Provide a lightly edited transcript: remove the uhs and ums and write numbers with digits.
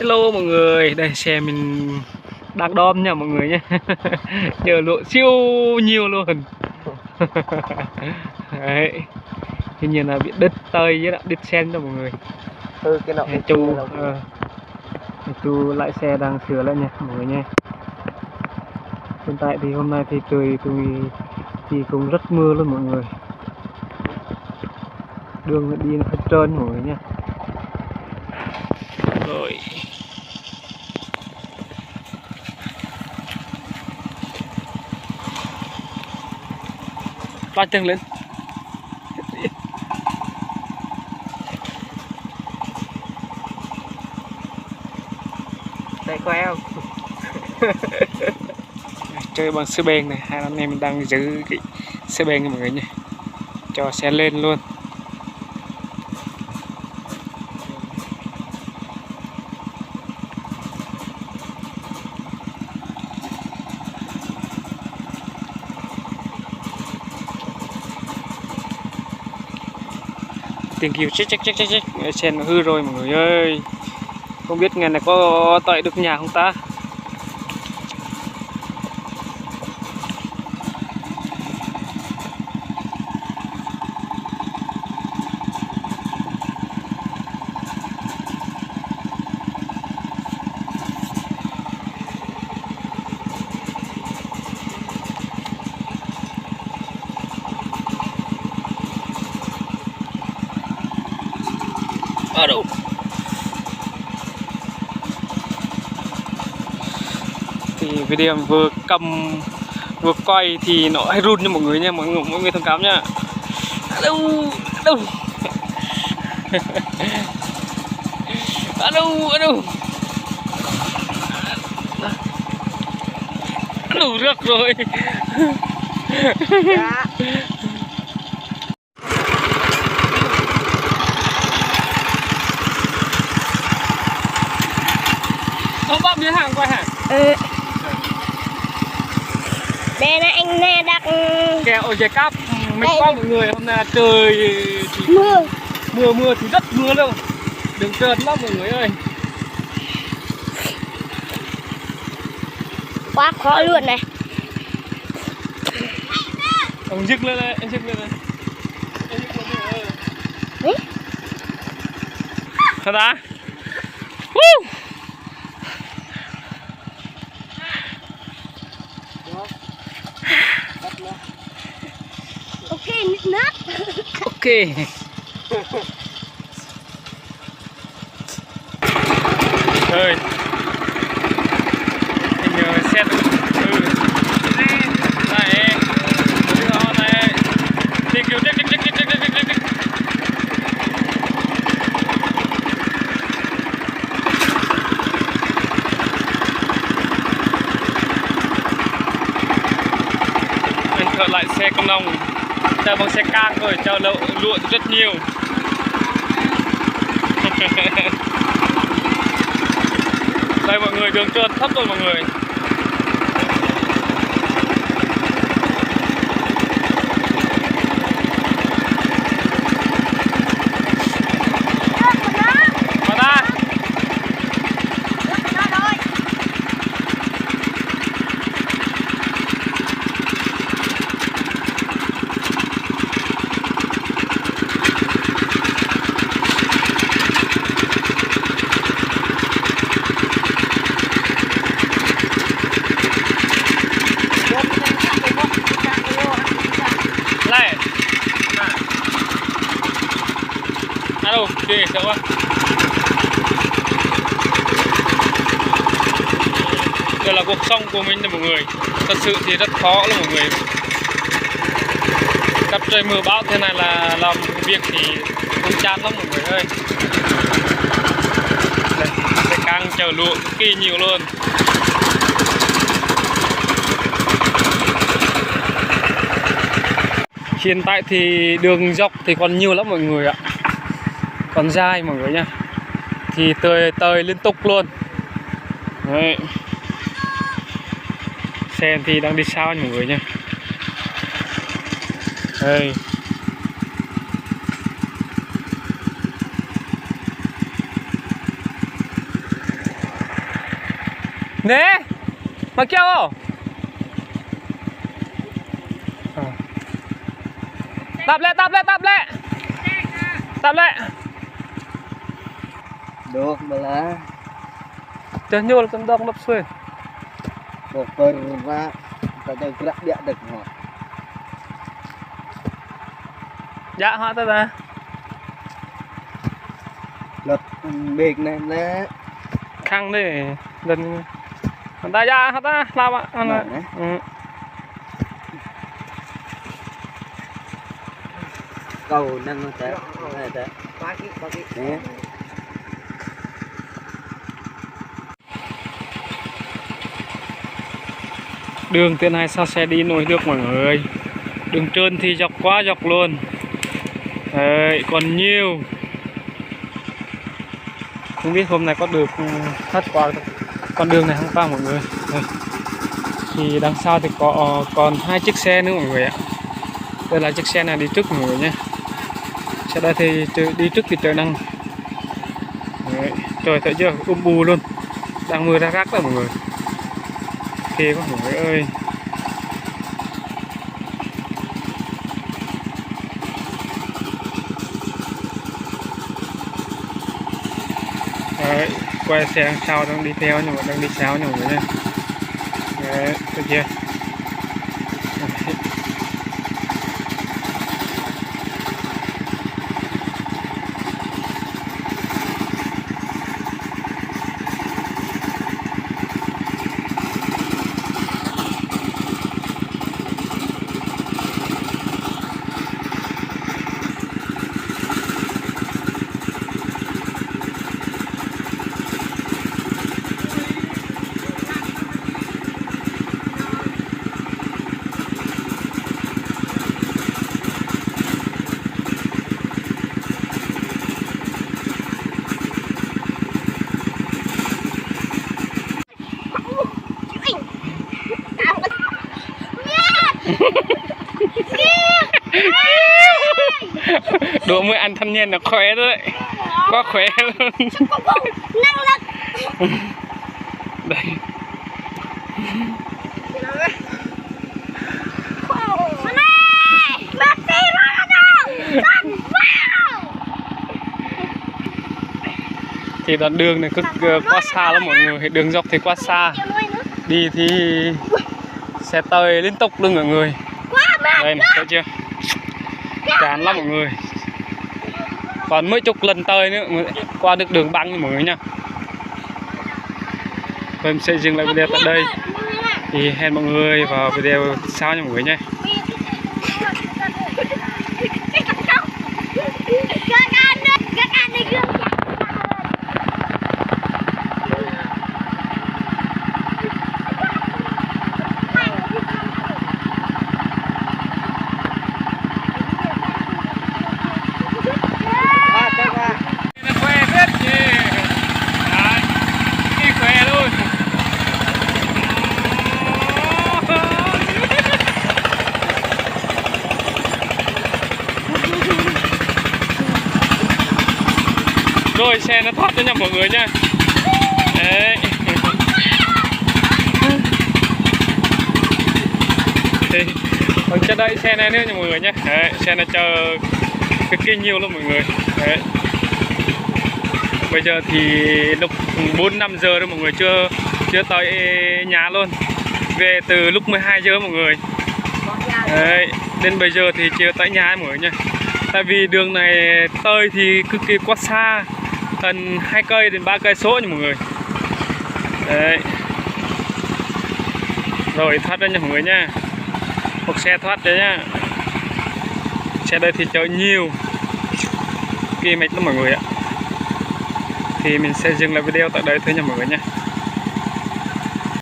Hello mọi người, đây xe mình đang đom nha mọi người nhé. Chở lụa siêu nhiều luôn. Đấy. Tuy nhiên là bị đứt tay với đứt sen cho mọi người. Cái nọ chú lái xe đang sửa lại nha mọi người nhé. Hiện tại thì hôm nay thì trời thì cũng rất mưa luôn mọi người. Đường đi nó hết trơn mọi người nhé. Rồi. Ba chân lên. đây khoe không? Chơi bằng xe bèn này, hai anh em mình đang giữ cái xe bèn nha mọi người nhé, cho xe lên luôn. Tiếng kêu chết xe nó hư rồi mọi người ơi, không biết ngày này có tới được nhà không ta. Ở đâu? Thì video vừa cầm vừa quay thì nó hay run nha mọi người nha, mọi người thông cảm nha. Ở đâu? Ở đâu? Ở đâu? Ở đâu? Đủ nước rồi. Dạ. Ông bác biến hàng quay hả? Ừ. Đây là anh này đặt Kèo ở dây cáp mình qua mọi người, hôm nay là trời mưa thì rất mưa luôn, đường trơn lắm mọi người ơi, quá khó luôn này. ông dứt lên đây, anh dứt lên đây, thật à? Ok, nát. Ok. Rồi. Mình xe này. Này. Đi kiểu tích. Mình thợ lại xe công nông. Chờ bằng xe can rồi, chờ lụa rất nhiều. Đây mọi người, đường trơn thấp rồi mọi người. Alo, đi đâu á? Đây là cuộc sống của mình đấy mọi người. Thật sự thì rất khó lắm mọi người. Gặp trời mưa bão thế này là làm việc thì không chán lắm mọi người ơi. Đây, sẽ càng chở lụa cực kỳ nhiều luôn. Hiện tại thì đường dọc thì còn nhiều lắm mọi người ạ, còn dài mọi người nha, thì tơi liên tục luôn. Đấy. Xe thì đang đi sao mọi người nha. Đây. nè mà kêu không tập lại được mà là chân nhô là chân đông lấp xuôi một phần ra ta chơi rắc địa được họ dạ họ ta ra lật bệt này nè khăn đi lần ta ra họ ta làm ạ cầu năng nó sẽ nè đường tên này sao xe đi nổi nước mọi người, đường trơn thì dọc quá dọc luôn. Đấy, còn nhiều không biết hôm nay có được thoát qua con đường này không ta mọi người. Đây. Thì đằng sau thì có còn 2 chiếc xe nữa mọi người ạ. Đây là chiếc xe này đi trước mọi người nhé. Xe đây thì đi trước thì trời đang đấy, trời thấy chưa bù luôn, đang mưa ra rác rồi mọi người. Kia có mọi người ơi. Đấy, quay xe đằng sau đang đi theo nhưng mà đang đi sau nha mọi người nha. Đấy, thấy chưa. Đấy. Đùa mới ăn thanh niên là khỏe đấy, quá khỏe luôn. Năng lực. Đây. Thì đoạn đường này cứ quá xa lắm mọi người, đường dọc thì quá xa, đi thì xe tơi liên tục luôn mọi người. Đây này, thấy chưa, chán lắm mọi người, còn mấy chục lần tơi nữa mới qua được đường băng mọi người nha. Mình sẽ dừng lại video tại đây, thì hẹn mọi người vào video sau nha mọi người nha. Rồi xe nó thoát cho nha mọi người nha. Đấy. Thì còn chờ đợi xe này nữa nha mọi người nhé. Đấy, xe này chờ cực kỳ nhiều luôn mọi người. Đấy. Bây giờ thì lúc 4-5 giờ rồi mọi người, chưa tới nhà luôn. Về từ lúc 12 giờ mọi người. Đấy, đến bây giờ thì chưa tới nhà mọi người nha. Tại vì đường này tơi thì cực kỳ quá xa, gần 2 cây đến 3 cây số nha mọi người. Đấy. Rồi thoát ra nha mọi người nha. Một xe thoát đấy nha. Xe đây thì chở nhiều, kỳ mệt lắm mọi người ạ. Thì mình sẽ dừng lại video tại đây thôi nha mọi người nha.